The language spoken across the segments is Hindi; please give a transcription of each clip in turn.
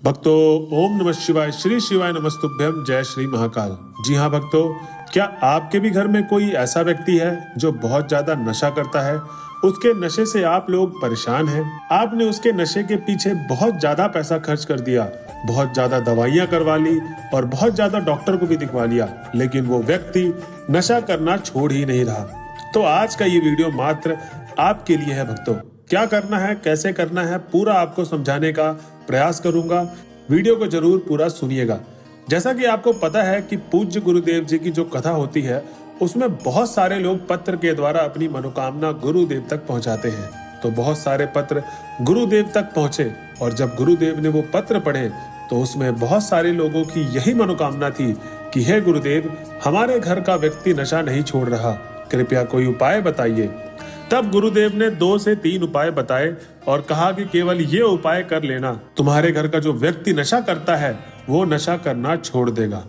भक्तों, ओम नमः शिवाय, श्री शिवाय नमस्तुभ्यम, जय श्री महाकाल। जी हाँ भक्तों, क्या आपके भी घर में कोई ऐसा व्यक्ति है जो बहुत ज्यादा नशा करता है? उसके नशे से आप लोग परेशान हैं। आपने उसके नशे के पीछे बहुत ज्यादा पैसा खर्च कर दिया, बहुत ज्यादा दवाइयाँ करवा ली और बहुत ज्यादा डॉक्टर को भी दिखवा लिया, लेकिन वो व्यक्ति नशा करना छोड़ ही नहीं रहा। तो आज का ये वीडियो मात्र आपके लिए है भक्तों। क्या करना है, कैसे करना है, पूरा आपको समझाने का प्रयास करूंगा। वीडियो को जरूर पूरा सुनिएगा। जैसा कि आपको पता है कि पूज्य गुरुदेव जी की जो कथा होती है उसमें बहुत सारे लोग पत्र के द्वारा अपनी मनोकामना गुरुदेव तक पहुंचाते हैं। तो बहुत सारे पत्र गुरुदेव तक पहुंचे और जब गुरुदेव ने वो पत्र पढ़े तो उसमें बहुत सारे लोगों की यही मनोकामना थी कि हे गुरुदेव, हमारे घर का व्यक्ति नशा नहीं छोड़ रहा, कृपया कोई उपाय बताइए। तब गुरुदेव ने 2 से 3 उपाय बताए और कहा कि केवल ये उपाय कर लेना, तुम्हारे घर का जो व्यक्ति नशा करता है वो नशा करना छोड़ देगा।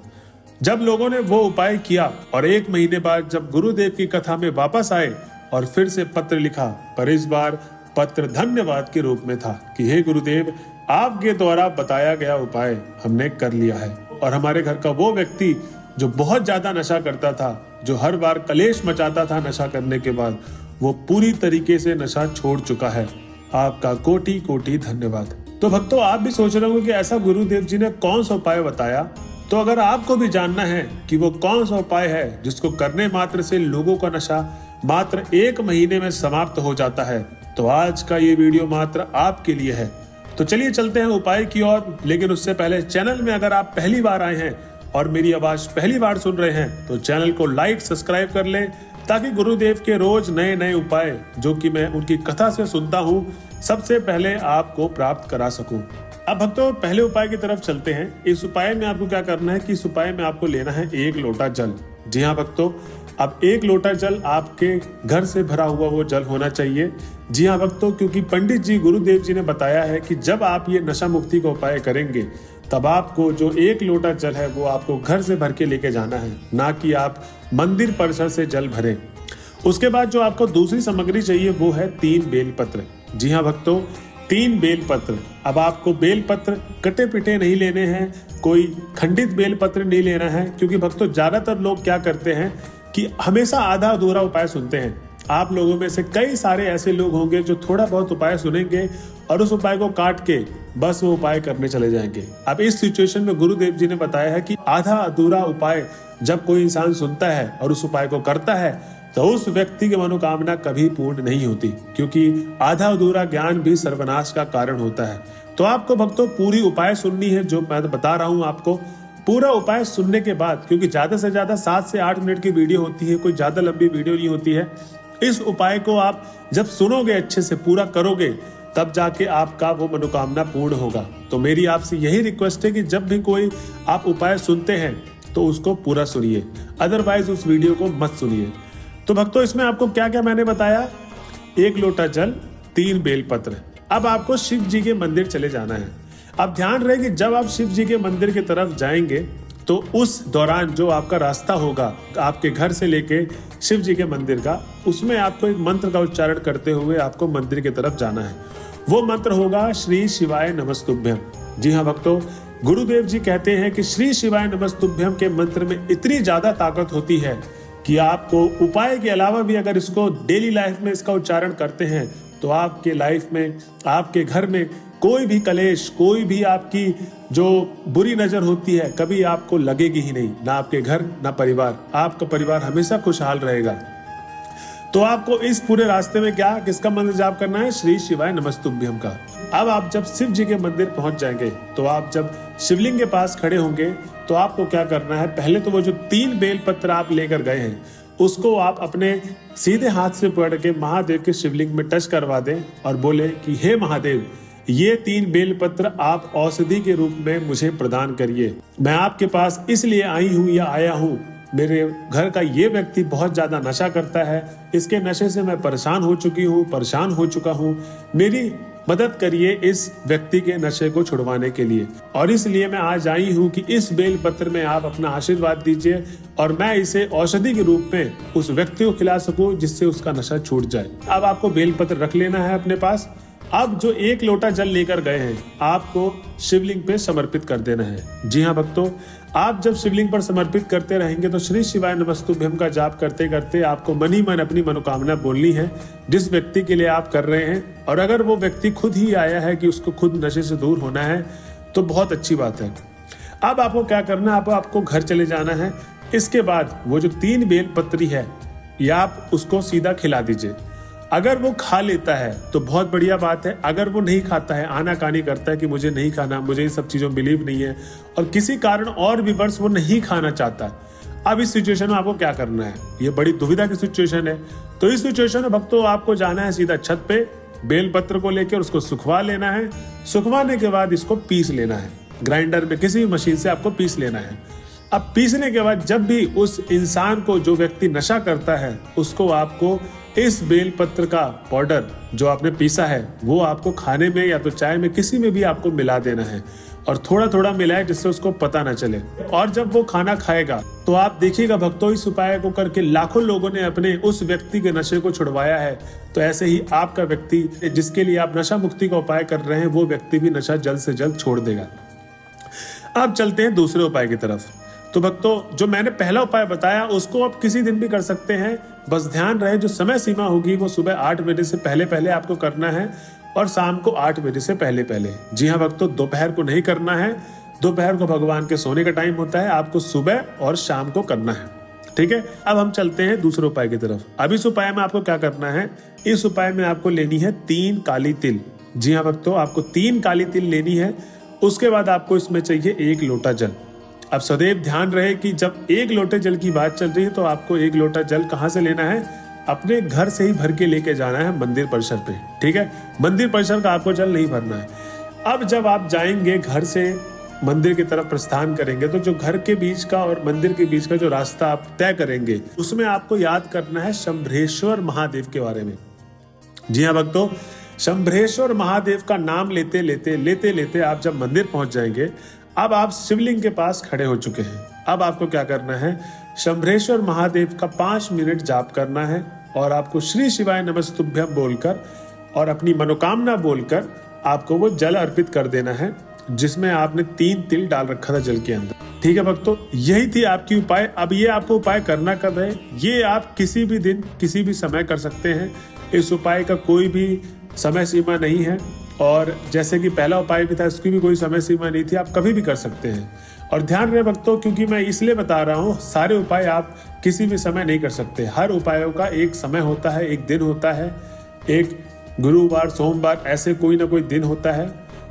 जब लोगों ने वो उपाय किया और 1 महीने बाद जब गुरुदेव की कथा में वापस आए और फिर से पत्र लिखा, पर इस बार पत्र धन्यवाद के रूप में था कि हे गुरुदेव, आपके द्वारा बताया गया उपाय हमने कर लिया है और हमारे घर का वो व्यक्ति जो बहुत ज्यादा नशा करता था, जो हर बार कलेश मचाता था नशा करने के बाद, वो पूरी तरीके से नशा छोड़ चुका है। आपका कोटि कोटि धन्यवाद। तो भक्तों, आप भी सोच रहे होंगे कि ऐसा गुरुदेव जी ने कौन सा उपाय बताया। तो अगर आपको भी जानना है कि वो कौन सा उपाय है जिसको करने मात्र से लोगों का नशा मात्र 1 महीने में समाप्त हो जाता है, तो आज का ये वीडियो मात्र आपके लिए है। तो चलिए चलते हैं उपाय की ओर। लेकिन उससे पहले चैनल में अगर आप पहली बार आए हैं और मेरी आवाज पहली बार सुन रहे हैं तो चैनल को लाइक सब्सक्राइब कर लें, ताकि गुरुदेव के रोज नए नए उपाय जो कि मैं उनकी कथा से सुनता हूँ सबसे पहले आपको प्राप्त करा सकूं। अब भक्तों, पहले उपाय की तरफ चलते हैं। इस उपाय में आपको क्या करना है कि इस उपाय में आपको लेना है 1 लोटा जल। जी हाँ भक्तों, अब 1 लोटा जल आपके घर से भरा हुआ वो जल होना चाहिए। जी हाँ भक्तों, क्योंकि पंडित जी गुरुदेव जी ने बताया है कि जब आप ये नशा मुक्ति का उपाय करेंगे तब आपको जो 1 लोटा जल है वो आपको घर से भर के लेके जाना है, ना कि आप मंदिर परिसर से जल भरें। उसके बाद जो आपको दूसरी सामग्री चाहिए वो है 3 बेलपत्र। जी हाँ भक्तों, 3 बेलपत्र। अब आपको बेलपत्र कटे पिटे नहीं लेने हैं, कोई खंडित बेलपत्र नहीं लेना है, क्योंकि भक्तों ज्यादातर लोग क्या करते हैं कि हमेशा आधा अधूरा उपाय सुनते हैं। आप लोगों में से कई सारे ऐसे लोग होंगे जो थोड़ा बहुत उपाय सुनेंगे और उस उपाय को काट के बस वो उपाय करने चले जाएंगे। अब इस सिचुएशन में गुरुदेव जी ने बताया है कि आधा अधूरा उपाय जब कोई इंसान सुनता है और उस उपाय को करता है तो उस व्यक्ति की मनोकामना कभी पूर्ण नहीं होती, क्योंकि आधा अधूरा ज्ञान भी सर्वनाश का कारण होता है। तो आपको भक्तों पूरी उपाय सुननी है, जो मैं बता रहा हूँ आपको। पूरा उपाय सुनने के बाद, क्योंकि ज्यादा से ज्यादा 7 से 8 मिनट की वीडियो होती है, कोई ज्यादा लंबी वीडियो नहीं होती है। इस उपाय को आप जब सुनोगे, अच्छे से पूरा करोगे, तब जाके आपका वो मनोकामना पूर्ण होगा। तो मेरी आपसे यही रिक्वेस्ट है कि जब भी कोई आप उपाय सुनते हैं तो उसको पूरा सुनिए, अदरवाइज उस वीडियो को मत सुनिए। तो भक्तों, इसमें आपको क्या क्या मैंने बताया, 1 लोटा जल, 3 बेलपत्र। अब आपको शिव जी के मंदिर चले जाना है। अब ध्यान रहे कि जब आप शिव जी के मंदिर की तरफ जाएंगे तो उस दौरान जो आपका रास्ता होगा आपके घर से लेके शिव जी के मंदिर का, उसमें आपको एक मंत्र का उच्चारण करते हुए आपको मंदिर की तरफ जाना है। वो मंत्र होगा श्री शिवाय नमस्तुभ्यम। जी हाँ भक्तों, गुरुदेव जी कहते हैं कि श्री शिवाय नमस्तुभ्यम के मंत्र में इतनी ज्यादा ताकत होती है कि आपको उपाय के अलावा भी अगर इसको डेली लाइफ में इसका उच्चारण करते हैं तो आपके लाइफ में, आपके घर में कोई भी कलेश, कोई भी आपकी जो बुरी नजर होती है कभी आपको लगेगी ही नहीं, ना आपके घर ना परिवार। आपका परिवार हमेशा खुशहाल रहेगा। तो आपको इस पूरे रास्ते में किसका मंत्र जाप करना है, श्री शिवाय नमस्तुभ्यम का। अब आप जब शिव जी के मंदिर पहुंच जाएंगे तो आप जब शिवलिंग के पास खड़े होंगे तो आपको क्या करना है, पहले तो वो जो 3 बेलपत्र आप लेकर गए हैं उसको आप अपने सीधे हाथ से पकड़ के महादेव के शिवलिंग में टच करवा दें और बोले कि हे महादेव, ये 3 बेलपत्र आप औषधि के रूप में मुझे प्रदान करिए। मैं आपके पास इसलिए आई हूँ या आया हूँ, मेरे घर का ये व्यक्ति बहुत ज्यादा नशा करता है, इसके नशे से मैं परेशान हो चुका हूँ, मेरी मदद करिए इस व्यक्ति के नशे को छुड़वाने के लिए। और इसलिए मैं आज आई हूँ कि इस बेलपत्र में आप अपना आशीर्वाद दीजिए और मैं इसे औषधि के रूप में उस व्यक्ति को खिला सकूं जिससे उसका नशा छूट जाए। अब आपको बेलपत्र रख लेना है अपने पास। अब जो 1 लोटा जल लेकर गए हैं आपको शिवलिंग पे समर्पित कर देना है। जी हाँ भक्तों, आप जब शिवलिंग पर समर्पित करते रहेंगे तो श्री शिवाय नमस्तुभ्यम का जाप करते करते आपको मन ही मन अपनी मनोकामना बोलनी है जिस व्यक्ति के लिए आप कर रहे हैं। और अगर वो व्यक्ति खुद ही आया है कि उसको खुद नशे से दूर होना है तो बहुत अच्छी बात है। अब आपको क्या करना है, आपको घर चले जाना है। इसके बाद वो जो 3 बेलपत्री है या आप उसको सीधा खिला दीजिए। अगर वो खा लेता है तो बहुत बढ़िया बात है। अगर वो नहीं खाता है, आनाकानी करता है कि मुझे नहीं खाना, मुझे इन सब चीजों में बिलीव नहीं है और किसी कारण और विवश वो नहीं खाना चाहता, अब इस सिचुएशन में आपको क्या करना है? ये बड़ी दुविधा की सिचुएशन है। तो इस सिचुएशन में भक्तों आपको जाना है सीधा छत पे, बेलपत्र को लेकर उसको सुखवा लेना है। सुखवाने के बाद इसको पीस लेना है, ग्राइंडर में किसी भी मशीन से आपको पीस लेना है। अब पीसने के बाद जब भी उस इंसान को, जो व्यक्ति नशा करता है, उसको आपको इस बेलपत्र का पाउडर जो आपने पीसा है वो आपको खाने में या तो चाय में किसी में भी आपको मिला देना है और थोड़ा थोड़ा मिलाए जिससे उसको पता ना चले। और जब वो खाना खाएगा तो आप देखिएगा भक्तों, इस उपाय को करके लाखों लोगों ने अपने उस व्यक्ति के नशे को छुड़वाया है। तो ऐसे ही आपका व्यक्ति जिसके लिए आप नशा मुक्ति का उपाय कर रहे हैं वो व्यक्ति भी नशा जल्द से जल्द छोड़ देगा। अब चलते हैं दूसरे उपाय की तरफ। तो भक्तों, जो मैंने पहला उपाय बताया उसको आप किसी दिन भी कर सकते हैं। बस ध्यान रहे जो समय सीमा होगी वो सुबह 8 बजे से पहले पहले आपको करना है और शाम को 8 बजे से पहले पहले। जी हाँ भक्तों, दोपहर को नहीं करना है। दोपहर को भगवान के सोने का टाइम होता है, आपको सुबह और शाम को करना है। ठीक है, अब हम चलते हैं दूसरे उपाय की तरफ। अब इस उपाय में आपको क्या करना है, इस उपाय में आपको लेनी है 3 काली तिल। जी हाँ भक्तों, आपको 3 काली तिल लेनी है। उसके बाद आपको इसमें चाहिए 1 लोटा जल। अब सदैव ध्यान रहे कि जब 1 लोटे जल की बात चल रही है तो आपको 1 लोटा जल कहाँ से लेना है, अपने घर से ही भर के लेके जाना है मंदिर परिसर पे। ठीक है, मंदिर परिसर का आपको जल नहीं भरना है। अब जब आप जाएंगे घर से मंदिर की तरफ प्रस्थान करेंगे तो जो घर के बीच का और मंदिर के बीच का जो रास्ता आप तय करेंगे उसमें आपको याद करना है शंभरेश्वर महादेव के बारे में। जी हाँ भक्तों, शंभरेश्वर महादेव का नाम लेते लेते आप जब मंदिर पहुंच जाएंगे, अब आप शिवलिंग के पास खड़े हो चुके हैं। अब आपको क्या करना है, शंभरेश्वर महादेव का 5 मिनट जाप करना है और आपको श्री शिवाय नमस्तुभ्यम बोलकर और अपनी मनोकामना बोलकर आपको वो जल अर्पित कर देना है जिसमें आपने 3 तिल डाल रखा था जल के अंदर। ठीक है भक्तों, यही थी आपकी उपाय। अब ये आपको उपाय करना कब है, ये आप किसी भी दिन किसी भी समय कर सकते हैं। इस उपाय का कोई भी समय सीमा नहीं है और जैसे कि पहला उपाय भी था इसकी भी कोई समय सीमा नहीं थी, आप कभी भी कर सकते हैं। और ध्यान रहे भक्तों, क्योंकि मैं इसलिए बता रहा हूँ, सारे उपाय आप किसी भी समय नहीं कर सकते। हर उपायों का एक समय होता है, एक दिन होता है, एक गुरुवार सोमवार ऐसे कोई ना कोई दिन होता है।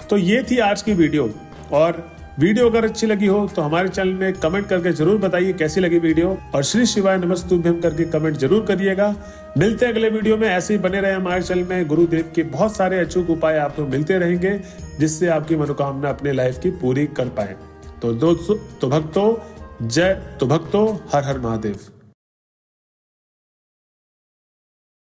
तो ये थी आज की वीडियो। और वीडियो अगर अच्छी लगी हो तो हमारे चैनल में कमेंट करके जरूर बताइए कैसी लगी वीडियो और श्री शिवाय नमस्तुभ्यम करके कमेंट जरूर करिएगा। मिलते हैं अगले वीडियो में, ऐसे ही बने रहे हमारे चैनल में। गुरुदेव के बहुत सारे अचूक उपाय आपको मिलते रहेंगे जिससे आपकी मनोकामना अपने लाइफ की पूरी कर पाए। तो दोस्तों, तो भक्तों, जय, तो भक्तों, हर हर महादेव।